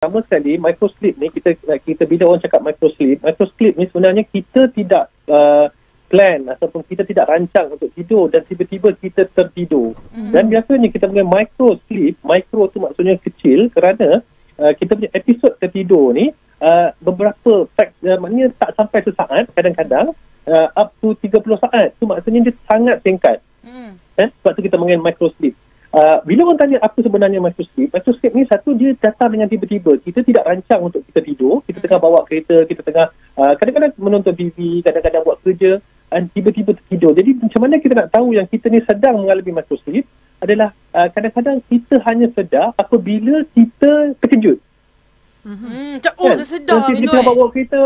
Pertama sekali, microsleep ni kita bila orang cakap microsleep ni sebenarnya kita tidak plan ataupun kita tidak rancang untuk tidur dan tiba-tiba kita tertidur. Dan biasanya kita punya microsleep, micro tu maksudnya kecil kerana kita punya episod tertidur ni beberapa maknanya tak sampai sesaat, kadang-kadang up to 30 saat. Tu maksudnya dia sangat singkat. Sebab tu kita panggil microsleep. Bila orang tanya apa sebenarnya microsleep ni satu, dia datang dengan tiba-tiba. Kita tidak rancang untuk kita tidur. Kita tengah bawa kereta, kita tengah kadang-kadang menonton TV, kadang-kadang buat kerja, dan tiba-tiba tertidur. Jadi macam mana kita nak tahu yang kita ni sedang mengalami microsleep adalah kadang-kadang kita hanya sedar apabila kita terkejut. Tersedar kita tengah bawa kereta,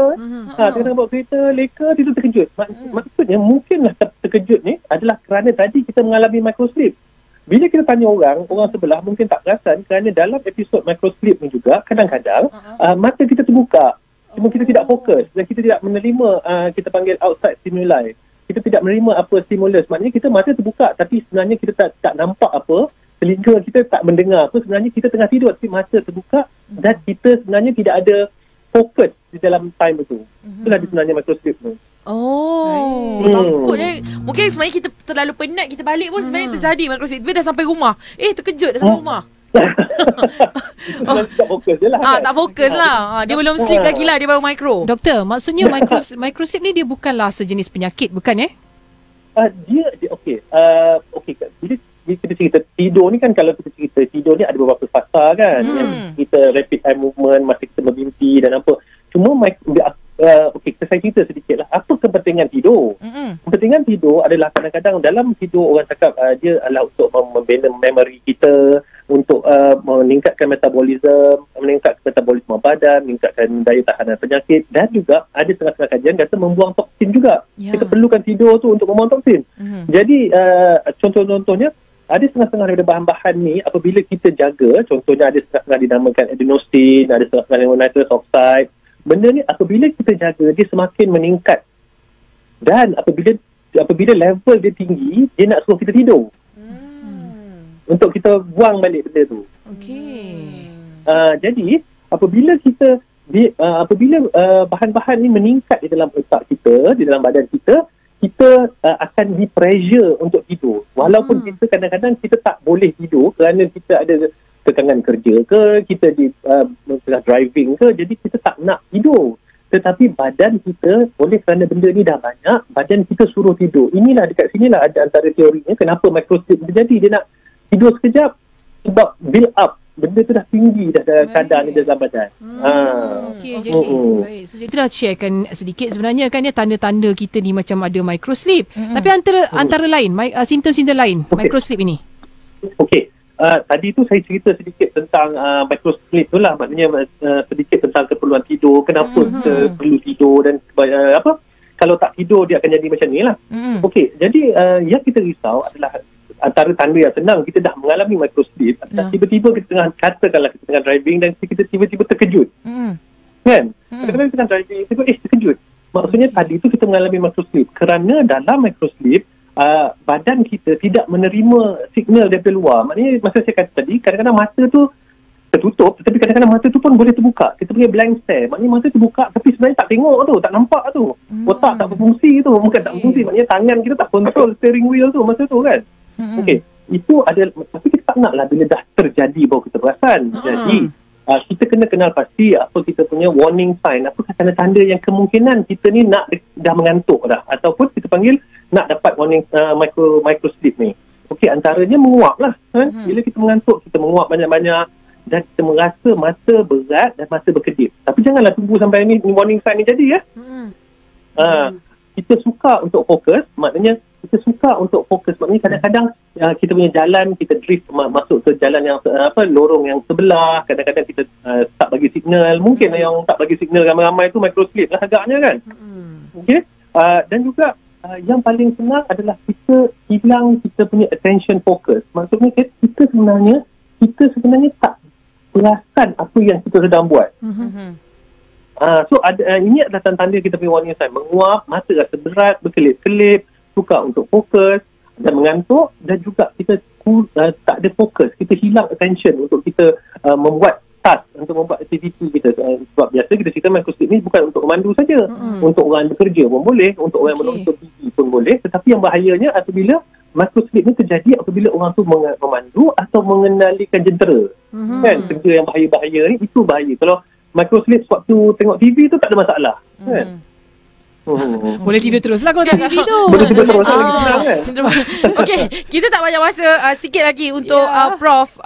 tengah bawa kereta, leka, tiba terkejut. Maksudnya mungkinlah terkejut ni adalah kerana tadi kita mengalami microsleep. Bila kita tanya orang sebelah mungkin tak perasan kerana dalam episod microsleep ni juga kadang-kadang mata kita terbuka. Cuma kita tidak fokus dan kita tidak menerima kita panggil outside stimuli. Kita tidak menerima apa stimulus. Maknanya kita mata terbuka tapi sebenarnya kita tak nampak apa. Telinga kita tak mendengar apa. Sebenarnya kita tengah tidur tapi mata terbuka dan kita sebenarnya tidak ada fokus di dalam time itu. Itulah sebenarnya microsleep tu. Takut mungkin sebenarnya kita terlalu penat, kita balik pun sebenarnya terjadi microsleep. Dia dah sampai rumah. Terkejut dah sampai rumah. Tak fokus je lah. Tak fokus lah. Dia belum sleep lagi lah. Dia baru micro. Doktor, maksudnya microsleep ni dia bukanlah sejenis penyakit, bukan dia okey. Bila kita cerita tidur ni kan, kalau kita cerita tidur ni ada beberapa fasa kan. Yang kita rapid eye movement, masa kita bermimpi dan apa. Cuma saya cerita sedikit lah. Apa kepentingan tidur? Kepentingan tidur adalah kadang-kadang dalam tidur orang cakap dia adalah untuk membina memori kita, untuk meningkatkan metabolisme badan, meningkatkan daya tahanan penyakit, dan juga ada setengah-setengah kajian kata membuang toksin juga. Kita perlukan tidur tu untuk membuang toksin. Jadi contoh-contohnya ada setengah-setengah daripada bahan-bahan ni apabila kita jaga, contohnya ada setengah-setengah dinamakan adenosine, ada setengah-setengah dengan nitrous oxide. Benda ni apabila kita jaga, dia semakin meningkat. Dan apabila level dia tinggi, dia nak suruh kita tidur. Untuk kita buang balik benda tu. Jadi apabila bahan-bahan ni meningkat di dalam otak kita, di dalam badan kita, kita akan di pressure untuk tidur. Walaupun kita kadang-kadang kita tak boleh tidur kerana kita ada tekangan kerja ke, kita di tengah driving ke, jadi kita tak nak tidur. Tetapi badan kita, oleh kerana benda ni dah banyak, badan kita suruh tidur. Inilah, dekat sinilah ada antara teorinya kenapa microsleep terjadi. Dia nak tidur sekejap sebab build up. Benda tu dah tinggi dah kadar ni dalam badan. Jadi baik. So kita dah sharekan sedikit sebenarnya kan tanda-tanda kita ni macam ada microsleep. Tapi antara lain simptom-simptom lain microsleep ini. Tadi tu saya cerita sedikit tentang microsleep tu lah. Maknanya sedikit tentang keperluan tidur, kenapa kita perlu tidur dan kalau tak tidur dia akan jadi macam ni lah. Jadi yang kita risau adalah antara tanda yang senang kita dah mengalami microsleep adalah tiba-tiba kita katakanlah kita tengah driving dan kita tiba-tiba terkejut. Kan? Kadang-kadang kita tengah driving, terkejut. Maksudnya tadi tu kita mengalami microsleep kerana dalam microsleep badan kita tidak menerima signal daripada luar. Maknanya masa saya kata tadi, kadang-kadang mata tu tertutup tetapi kadang-kadang mata tu pun boleh terbuka. Kita punya blank stare. Maknanya mata terbuka tapi sebenarnya tak tengok tu, tak nampak tu. Otak tak berfungsi tu. Bukan tak berfungsi, maknanya tangan kita tak control steering wheel tu masa tu kan. Itu ada, tapi kita tak nak lah bila dah terjadi baru kita perasan. Jadi kita kena kenal pasti apa kita punya warning sign, apa tanda-tanda yang kemungkinan kita ni dah mengantuk dah, ataupun kita panggil nak dapat warning microsleep ni. Antaranya menguap lah. Bila kita mengantuk, kita menguap banyak-banyak dan kita merasa mata berat dan mata berkedip. Tapi janganlah tunggu sampai ni warning sign ni jadi kita suka untuk fokus, maknanya kadang-kadang kita punya jalan, kita drift masuk ke jalan yang lorong yang sebelah, kadang-kadang kita tak bagi signal. Mungkin yang tak bagi signal ramai-ramai tu microsleep lah agaknya kan. Dan juga yang paling senang adalah kita hilang kita punya attention focus. Maksudnya kita sebenarnya tak perasan apa yang kita sedang buat. So ini adalah tanda kita punya warning sign. Menguap, mata rasa berat, berkelip-kelip, suka untuk fokus dan mengantuk, dan juga kita tak ada fokus, kita hilang attention untuk kita membuat task untuk membuat aktiviti kita. Sebab biasa kita cerita microsleep ni bukan untuk memandu saja. Untuk orang bekerja pun boleh, untuk orang menonton TV pun boleh. Tetapi yang bahayanya apabila microsleep ni terjadi apabila orang tu memandu atau mengendalikan jentera. Kan, kerja yang bahaya-bahaya ni, itu bahaya. Kalau microsleep waktu tengok TV tu tak ada masalah. Kan? Boleh tidur terus lah kalau tak TV tu. Boleh tidur terus lagi senang kan. Okey, kita tak banyak masa, sikit lagi untuk Prof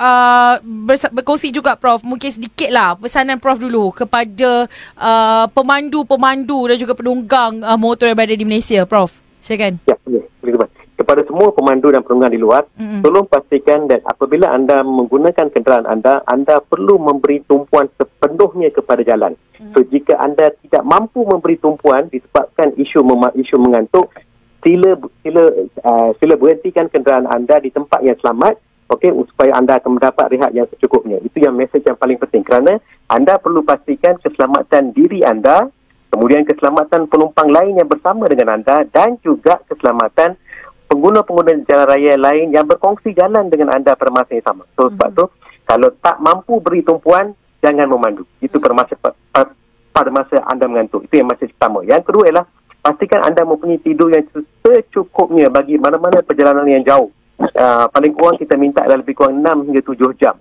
berkongsi juga Prof. Mungkin sedikit lah pesanan Prof dulu kepada pemandu-pemandu dan juga penunggang motor yang berada di Malaysia. Prof, silakan. Ya, boleh. Kepada semua pemandu dan penunggang di luar, tolong pastikan dan apabila anda menggunakan kenderaan anda perlu memberi tumpuan sepenuhnya kepada jalan. So jika anda tidak mampu memberi tumpuan disebabkan isu mengantuk, sila berhentikan kenderaan anda di tempat yang selamat, okey, supaya anda akan mendapat rehat yang secukupnya. Itu yang mesej yang paling penting kerana anda perlu pastikan keselamatan diri anda, kemudian keselamatan penumpang lain yang bersama dengan anda dan juga keselamatan pengguna-pengguna jalan raya lain yang berkongsi jalan dengan anda pada masa yang sama. So sebab tu kalau tak mampu beri tumpuan, jangan memandu. Itu pada masa anda mengantuk. Itu yang mesej pertama. Yang kedua ialah pastikan anda mempunyai tidur yang secukupnya bagi mana-mana perjalanan yang jauh. Paling kurang kita minta adalah lebih kurang 6 hingga 7 jam.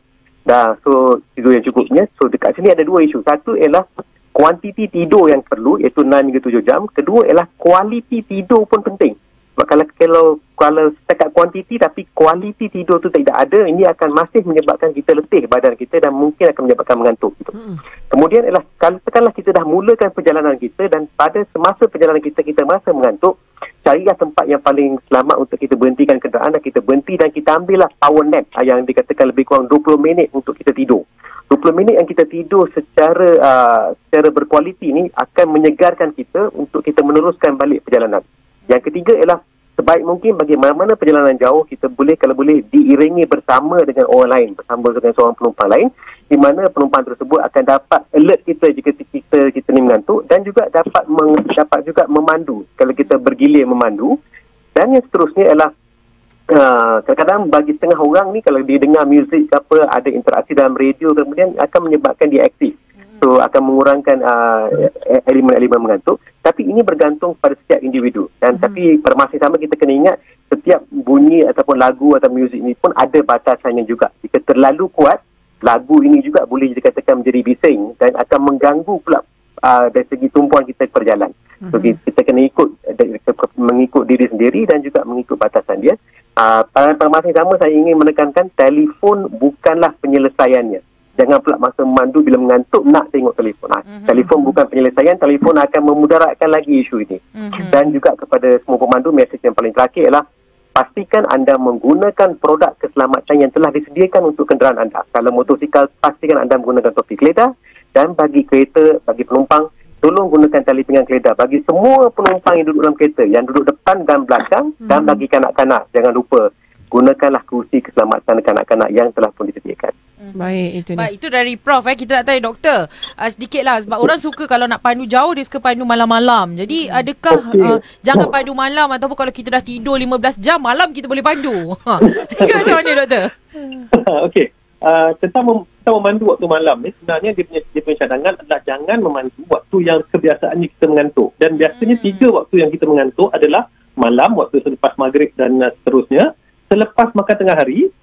So tidur yang cukupnya. So dekat sini ada dua isu. Satu ialah kuantiti tidur yang perlu, iaitu 6 hingga 7 jam. Kedua ialah kualiti tidur pun penting. Sebab kalau setakat kuantiti tapi kualiti tidur tu tidak ada, ini akan masih menyebabkan kita letih badan kita dan mungkin akan menyebabkan mengantuk gitu. Kemudian ialah katakanlah kita dah mulakan perjalanan kita dan pada semasa perjalanan kita merasa mengantuk, carilah tempat yang paling selamat untuk kita berhentikan kenderaan dan kita berhenti dan kita ambillah power nap yang dikatakan lebih kurang 20 minit untuk kita tidur. 20 minit yang kita tidur secara berkualiti ni akan menyegarkan kita untuk kita meneruskan balik perjalanan. Yang ketiga ialah sebaik mungkin bagi mana-mana perjalanan jauh kita kalau boleh diiringi bersama dengan orang lain, bersama dengan seorang penumpang lain, di mana penumpang tersebut akan dapat alert kita jika kita ni mengantuk dan juga dapat juga memandu kalau kita bergilir memandu. Dan yang seterusnya ialah kadang-kadang bagi setengah orang ni kalau dia dengar muzik ada interaksi dalam radio kemudian akan menyebabkan dia aktif. So akan mengurangkan elemen-elemen mengantuk. Tapi ini bergantung pada setiap individu. Dan tapi pada masa sama kita kena ingat setiap bunyi ataupun lagu atau muzik ini pun ada batasannya juga. Jika terlalu kuat, lagu ini juga boleh dikatakan menjadi bising dan akan mengganggu pula dari segi tumpuan kita berjalan. So kita kena mengikut diri sendiri dan juga mengikut batasan dia. Pada masa sama saya ingin menekankan telefon bukanlah penyelesaiannya. Jangan pula masa memandu bila mengantuk nak tengok telefon. Telefon bukan penyelesaian, telefon akan memudaratkan lagi isu ini. Dan juga kepada semua pemandu, mesej yang paling terakhir ialah pastikan anda menggunakan produk keselamatan yang telah disediakan untuk kenderaan anda. Kalau motosikal, pastikan anda menggunakan topi keledar dan bagi kereta, bagi penumpang, tolong gunakan tali pinggang keledar. Bagi semua penumpang yang duduk dalam kereta, yang duduk depan dan belakang dan bagi kanak-kanak, jangan lupa gunakanlah kerusi keselamatan kanak-kanak yang telah pun disediakan. Baik, itu dia. Baik, itu dari Prof. Kita nak tanya doktor sedikit lah. Sebab orang suka kalau nak pandu jauh, dia suka pandu malam-malam. Jadi adakah jangan pandu malam ataupun kalau kita dah tidur 15 jam malam kita boleh pandu? Macam mana doktor? Okey. Tentang memandu waktu malam ni, sebenarnya dia punya cadangan adalah jangan memandu waktu yang kebiasaannya kita mengantuk. Dan biasanya 3 waktu yang kita mengantuk adalah malam, waktu selepas maghrib dan seterusnya, selepas makan tengah hari.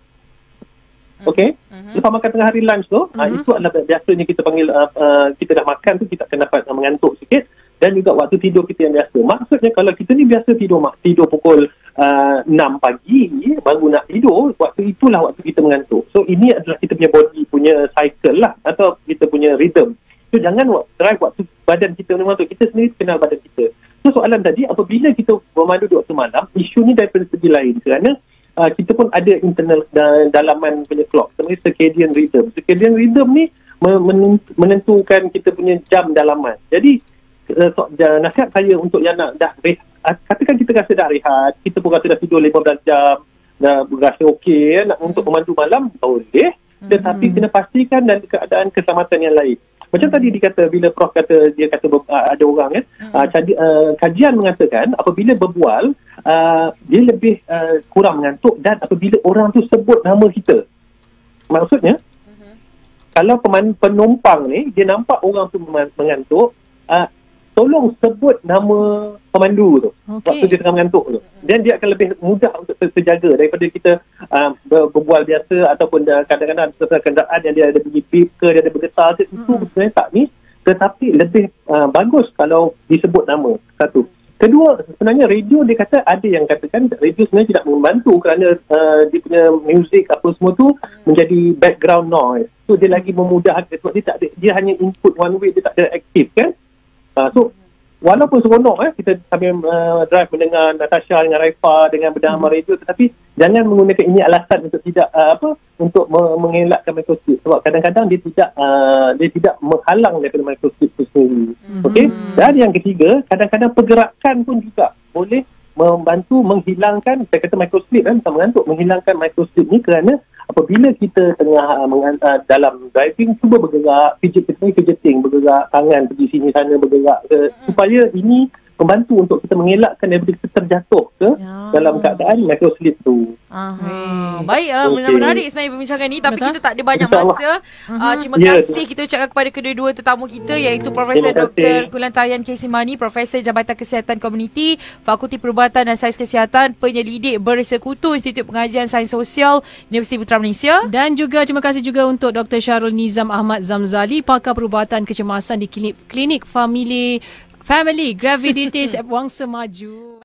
Okey, lepas makan tengah hari lunch tu, itu adalah biasanya kita panggil kita dah makan tu kita akan dapat mengantuk sikit, dan juga waktu tidur kita yang biasa. Maksudnya kalau kita ni biasa tidur pukul 6 pagi baru nak tidur, waktu itulah waktu kita mengantuk. So ini adalah kita punya body punya cycle lah, atau kita punya rhythm. So jangan drive waktu badan kita mengantuk. Kita sendiri kenal badan kita. So soalan tadi, apabila kita memandu di waktu malam, isu ni daripada segi lain kerana kita pun ada internal dalaman punya clock, sebenarnya circadian rhythm. Circadian rhythm ni menentukan kita punya jam dalaman. Jadi nasihat saya untuk yang nak dah rehat, katakan kita rasa dah rehat, kita pun rasa dah tidur 15 jam, dah rasa okey untuk memandu malam, boleh. Tetapi kena pastikan dan keadaan keselamatan yang lain. Macam tadi dikata, bila Prof kata, dia kata ada orang kajian mengatakan apabila berbual, dia lebih kurang mengantuk dan apabila orang tu sebut nama kita. Maksudnya, kalau penumpang ni dia nampak orang tu mengantuk, tolong sebut nama pemandu tu waktu dia tengah mengantuk tu. Dan dia akan lebih mudah untuk terjaga daripada kita berbual biasa ataupun kadang-kadang kenderaan yang dia ada bunyi beep ke, dia ada bergetar itu sebenarnya tak ni. Tetapi lebih bagus kalau disebut nama. Satu. Kedua, sebenarnya radio dia kata ada yang katakan radio sebenarnya tidak membantu kerana dia punya muzik apa semua tu menjadi background noise. So dia lagi memudahkan sebab dia hanya input one way, dia tak ada aktif kan. So walaupun seronok kita sambil drive mendengar Natasha dengan Raifa dengan bernama radio, tetapi jangan menggunakan ini alasan untuk tidak untuk mengelakkan microchip, sebab kadang-kadang dia tidak menghalang daripada microchip itu sendiri. Okey. Dan yang ketiga, kadang-kadang pergerakan pun juga boleh membantu menghilangkan, saya kata microchip bukan mengantuk, menghilangkan microchip ni kerana apabila kita tengah dalam driving, cuba bergerak, fidgeting, bergerak tangan pergi sini sana, bergerak supaya ini membantu untuk kita mengelakkan daripada kita terjatuh dalam keadaan microslip tu. Baiklah, menarik sebenarnya perbincangan ni, tapi kita tak ada banyak masa. Terima kasih kita ucapkan kepada kedua-dua tetamu kita, iaitu Profesor Dr. Kulantayan Kesimani, Profesor Jabatan Kesihatan Komuniti, Fakulti Perubatan dan Sains Kesihatan, penyelidik bersekutu Institut Pengajian Sains Sosial Universiti Putra Malaysia. Dan juga terima kasih juga untuk Dr. Syarul Nizam Ahmad Zamzali, pakar perubatan kecemasan di klinik Family Graviditis Wangsa Maju.